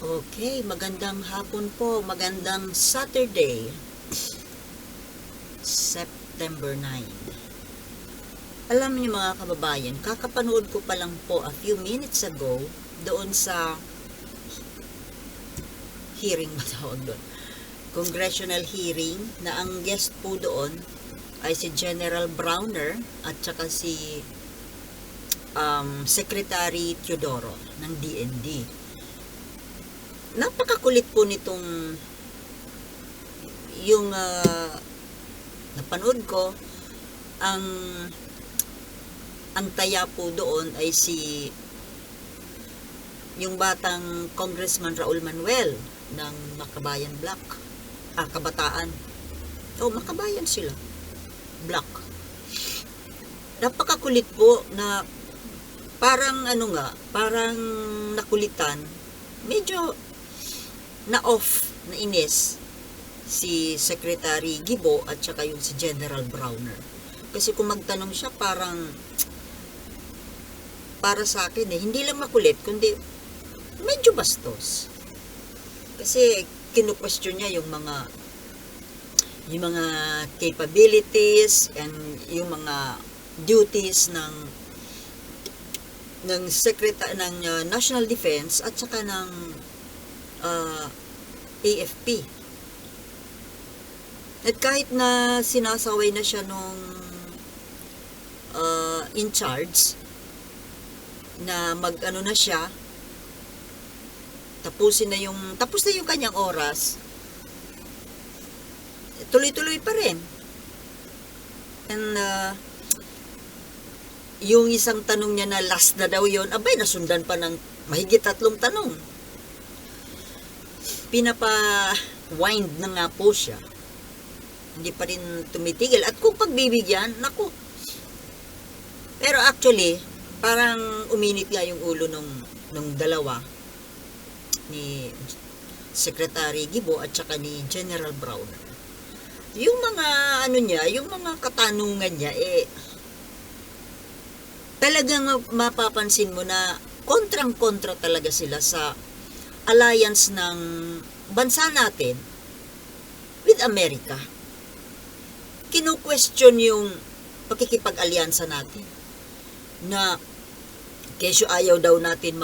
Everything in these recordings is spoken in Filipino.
Okay, magandang hapon po, magandang Saturday, September 9. Alam niyo mga kababayan, kakapanood ko pa lang po a few minutes ago doon sa hearing matawag doon. Congressional hearing na ang guest po doon ay si General Browner at saka si Secretary Teodoro ng DND. Napakakulit po nitong yung napanood ko. Ang taya po doon ay si yung batang Congressman Raul Manuel ng Makabayan Black, Kabataan. Makabayan sila, Black. Napakakulit po na parang parang nakulitan, medyo na-off, na inis si Secretary Gibo at saka yung si General Browner. Kasi kung magtanong siya, parang para sa akin hindi lang makulit, kundi medyo bastos. Kasi kinu-question niya yung mga capabilities and yung mga duties ng National Defense at saka ng AFP. At kahit na sinasaway na siya nung in charge na na siya, tapos na yung kanyang oras, tuloy-tuloy pa rin. And yung isang tanong niya na last na daw yun, abay, nasundan pa ng mahigit 3 tanong. Pinapa-wind na nga po siya. Hindi pa rin tumitigil. At kung pagbibigyan, naku. Pero actually, parang uminit nga yung ulo nung dalawa, ni Secretary Gibo at saka ni General Browner. Yung mga yung mga katanungan niya, talagang mapapansin mo na kontrang-kontra talaga sila sa alliance ng bansa natin with America. Kinu-question yung pakikipag-alyansa natin na kesyo ayaw daw natin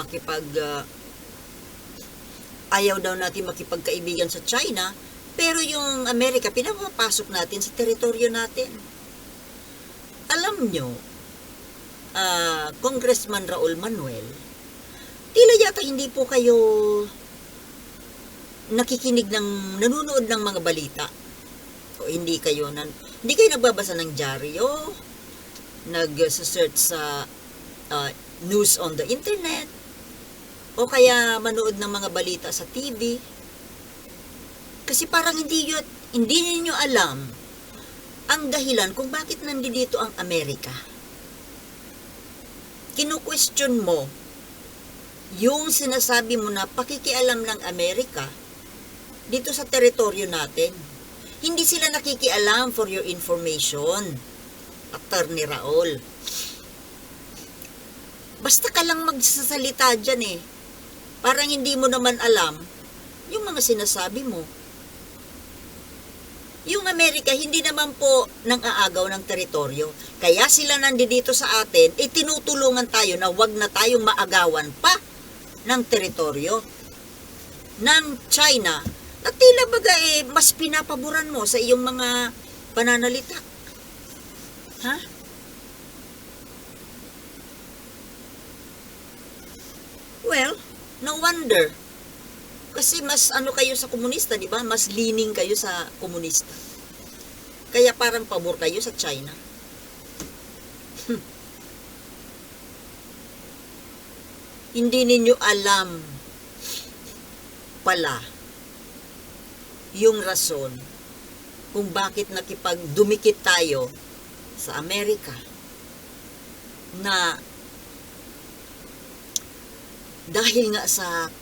makipagkaibigan sa China, pero yung Amerika pinapapasok natin sa teritoryo natin. Alam nyo, Congressman Raul Manuel, tila yata hindi po kayo nanonood ng mga balita, o hindi kayo nagbabasa ng dyaryo, nag-search sa news on the internet, o kaya manood ng mga balita sa TV. Kasi parang hindi niyo alam ang dahilan kung bakit nandito ang Amerika. Kinu-question mo yung sinasabi mo na pakikialam ng Amerika dito sa teritoryo natin. Hindi sila nakikialam, for your information, Attorney Raul. Basta ka lang magsasalita dyan Parang hindi mo naman alam yung mga sinasabi mo. Yung Amerika, hindi naman po nang aagaw ng teritoryo. Kaya sila nandito sa atin, tinutulungan tayo na wag na tayong maagawan pa ng teritoryo ng China. At tila baga mas pinapaboran mo sa iyong mga pananalita. Ha? Well, no wonder. Kasi mas kayo sa komunista, di ba? Mas leaning kayo sa komunista. Kaya parang pabor kayo sa China. Hindi ninyo alam pala yung rason kung bakit nakipagdumikit tayo sa Amerika na dahil nga sa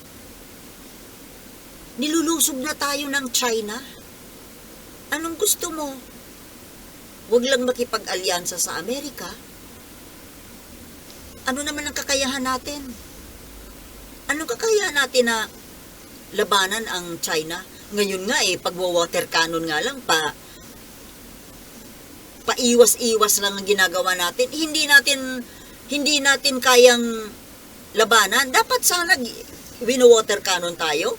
nilulusob na tayo ng China. Anong gusto mo? Huwag lang makipag-alyansa sa Amerika. Ano naman ang kakayahan natin? Anong kakayahan natin na labanan ang China. Ngayon nga pagwa-water cannon nga lang, paiwas-iwas lang ang ginagawa natin. Hindi natin kayang labanan. Dapat sana wino-water cannon tayo.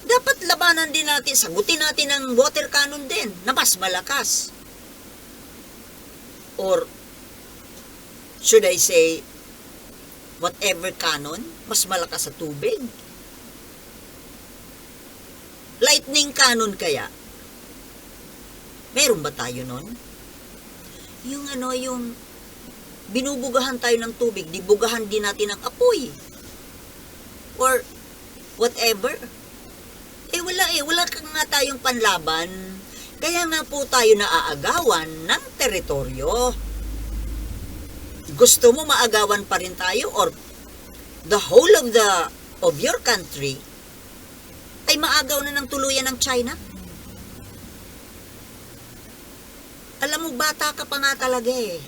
Dapat labanan din natin, sagutin natin ang water cannon din na mas malakas. Or should I say, whatever cannon, mas malakas sa tubig. Lightning cannon kaya? Meron ba tayo nun? Yung binubugahan tayo ng tubig, dibugahan din natin ang apoy. Or whatever. Wala nga tayong panlaban. Kaya nga po tayo naaagawan ng teritoryo. Gusto mo maagawan pa rin tayo, or the whole of your country ay maagaw na ng tuluyan ng China? Alam mo, bata ka pa nga talaga eh.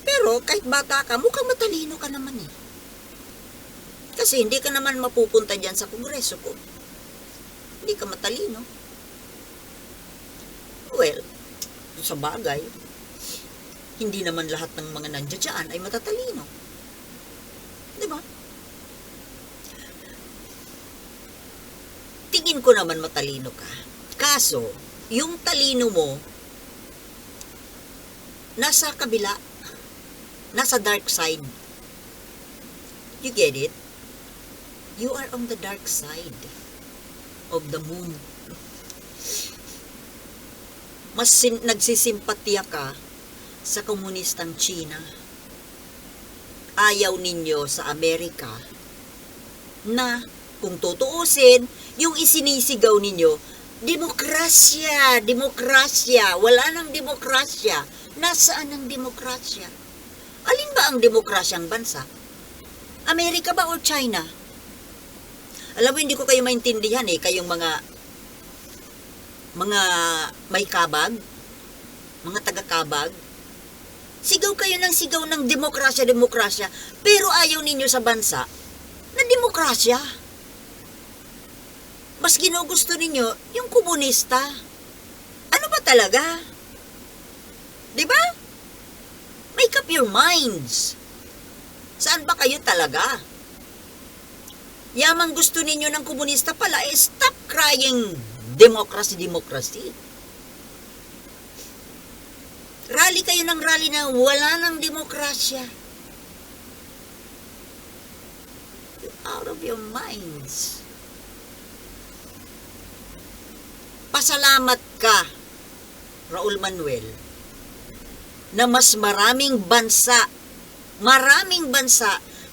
Pero kahit bata ka, mukhang matalino ka naman eh. Kasi hindi ka naman mapupunta dyan sa kongreso ko. Hindi ka matalino. Well, sa bagay, hindi naman lahat ng mga nandiyan dyan ay matatalino. Diba? Tingin ko naman matalino ka. Kaso, yung talino mo, nasa kabila, nasa dark side. You get it? You are on the dark side of the moon. Mas nagsisimpatya ka sa komunistang China. Ayaw ninyo sa Amerika na, kung tutuusin, yung isinisigaw ninyo, demokrasya, demokrasya, wala nang demokrasya. Nasaan ang demokrasya? Alin ba ang demokrasyang bansa? Amerika ba o China? Alam mo, hindi ko kayo maintindihan kayong mga may kabag, mga taga-kabag. Sigaw kayo ng demokrasya, demokrasya, pero ayaw ninyo sa bansa na demokrasya. Mas ginugusto ninyo yung komunista. Ano ba talaga? Diba? Make up your minds. Saan ba kayo talaga? Yamang gusto ninyo ng komunista pala, stop crying democracy, democracy. Rally kayo ng rally na wala ng demokrasya. You're out of your minds. Pasalamat ka, Raul Manuel, na mas maraming bansa,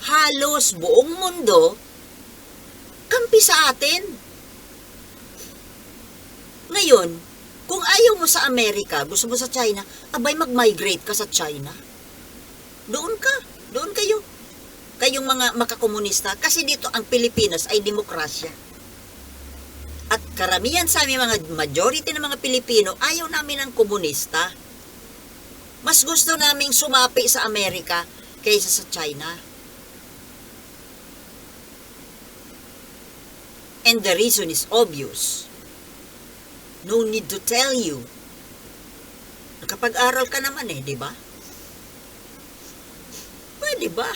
halos buong mundo, kampi sa atin. Ngayon, kung ayaw mo sa Amerika, gusto mo sa China, abay mag-migrate ka sa China. Doon kayo. Kayong mga makakomunista, kasi dito ang Pilipinas ay demokrasya. At karamihan sa aming mga majority ng mga Pilipino, ayaw namin ng komunista. Mas gusto naming sumapi sa Amerika kaysa sa China. And the reason is obvious. No need to tell you. Nakapag-aral ka naman di ba? Pwede ba?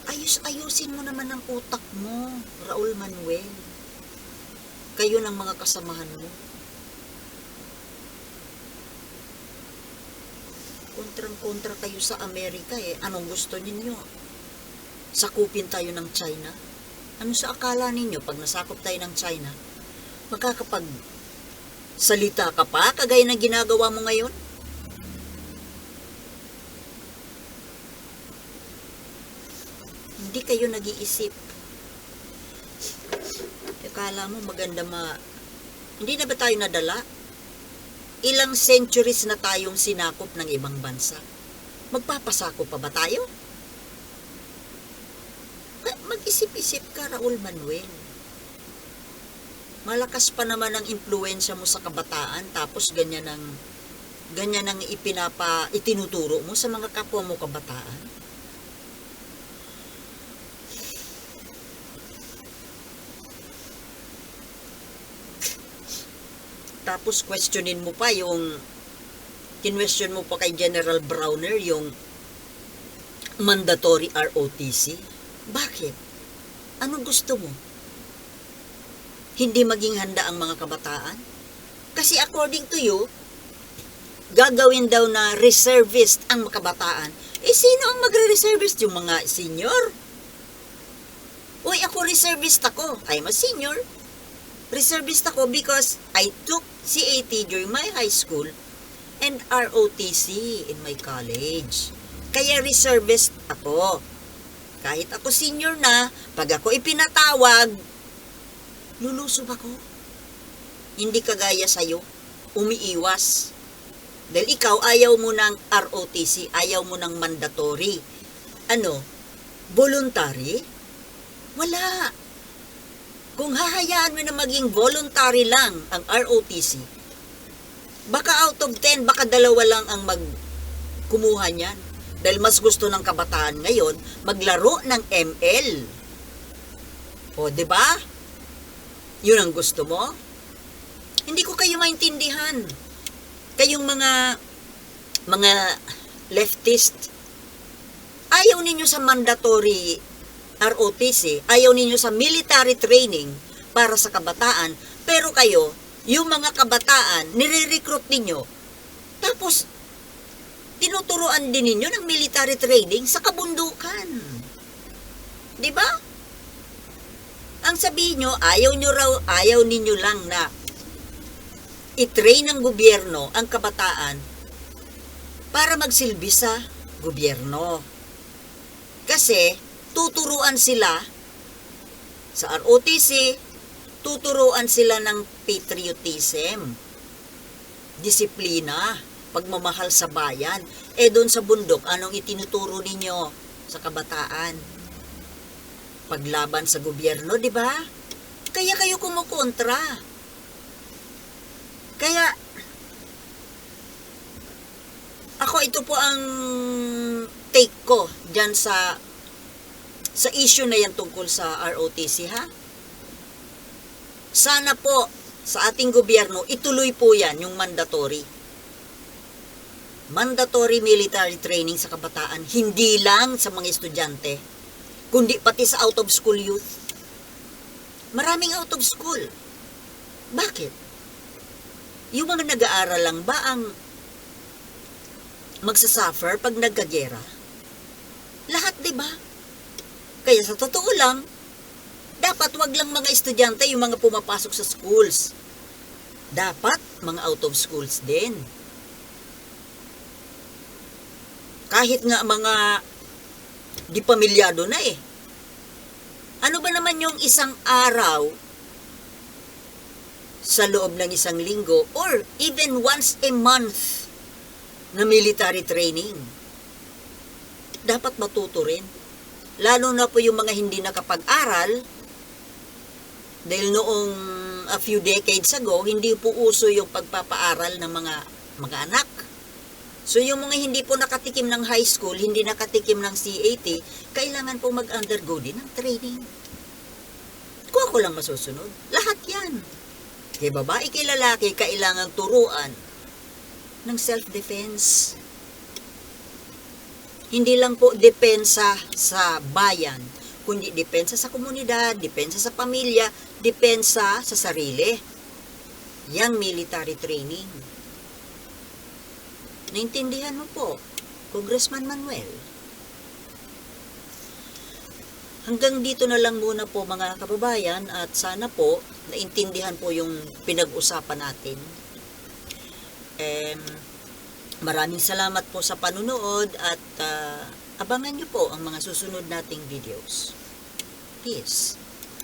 Ayusin mo naman ang utak mo, Raul Manuel. Kayo ng mga kasamahan mo. Kontrang-kontra kayo sa Amerika Anong gusto ninyo? Sakupin tayo ng China? Ano sa akala ninyo pag nasakop tayo ng China? Magkakapag salita ka pa kagaya ng ginagawa mo ngayon? Hindi kayo nag-iisip. Akala mo maganda hindi na ba tayo nadala? Ilang centuries na tayong sinakop ng ibang bansa. Magpapasakop pa ba tayo? Mag-isip-isip ka, Raul Manuel. Malakas pa naman ang impluensya mo sa kabataan, tapos ganyan ang itinuturo mo sa mga kapwa mo kabataan. Tapos questionin mo pa kinwestiyon mo pa kay General Browner yung mandatory ROTC. Bakit? Anong gusto mo? Hindi maging handa ang mga kabataan? Kasi according to you, gagawin daw na reservist ang mga kabataan. Sino ang magre-reservist? Yung mga senior? Uy, ako reservist ako. I'm a senior. Reservist ako because I took CAT during my high school and ROTC in my college. Kaya reservist ako. Kahit ako senior na, pag ako ipinatawag, lulusob ako. Hindi kagaya sa'yo, umiiwas. Dahil ikaw, ayaw mo ng ROTC, ayaw mo ng mandatory. Voluntary? Wala. Kung hahayaan mo na maging voluntary lang ang ROTC, baka out of 10, baka 2 lang ang kumuha niyan. Dahil mas gusto ng kabataan ngayon maglaro ng ML. O, 'di ba? 'Yun ang gusto mo? Hindi ko kayo maintindihan. Kayong mga leftist, ayaw ninyo sa mandatory ROTC, ayaw ninyo sa military training para sa kabataan, pero kayo, yung mga kabataan, nire-recruit ninyo. Tapos tinuturuan din ninyo ng military training sa kabundukan. 'Di ba? Ang sabihin nyo, ayaw ninyo lang na i-train ng gobyerno ang kabataan para magsilbi sa gobyerno. Kasi tuturuan sila sa ROTC, tuturuan sila ng patriotism, disiplina, pagmamahal sa bayan. Doon sa bundok, anong itinuturo ninyo sa kabataan? Paglaban sa gobyerno, di ba? Kaya kayo kumukontra. Kaya, ito po ang take ko dyan sa issue na yan tungkol sa ROTC, ha? Sana po, sa ating gobyerno, ituloy po yan, yung mandatory. Mandatory military training sa kabataan, hindi lang sa mga estudyante, kundi pati sa out of school youth. Maraming out of school. Bakit? Yung mga nag-aaral lang ba ang magsasuffer pag nagkagera? Lahat, di ba? Kaya sa totoo lang, dapat wag lang mga estudyante yung mga pumapasok sa schools. Dapat mga out of schools din. Kahit nga mga di pamilyado na eh. Ano ba naman yung isang araw sa loob ng isang linggo or even once a month na military training? Dapat matuto rin. Lalo na po yung mga hindi nakapag-aral dahil noong a few decades ago, hindi po uso yung pagpapaaral ng mga anak. So yung mga hindi po nakatikim ng high school, hindi nakatikim ng CAT, kailangan po mag-undergo din ng training. Kung ako lang masusunod, lahat yan. Kay babae, kay lalaki, kailangan turuan ng self-defense. Hindi lang po depensa sa bayan, kundi depensa sa komunidad, depensa sa pamilya, depensa sa sarili. Yang military training. Naintindihan mo po, Congressman Manuel. Hanggang dito na lang muna po mga kababayan at sana po naintindihan po yung pinag-usapan natin. Maraming salamat po sa panunood at abangan nyo po ang mga susunod nating videos. Peace.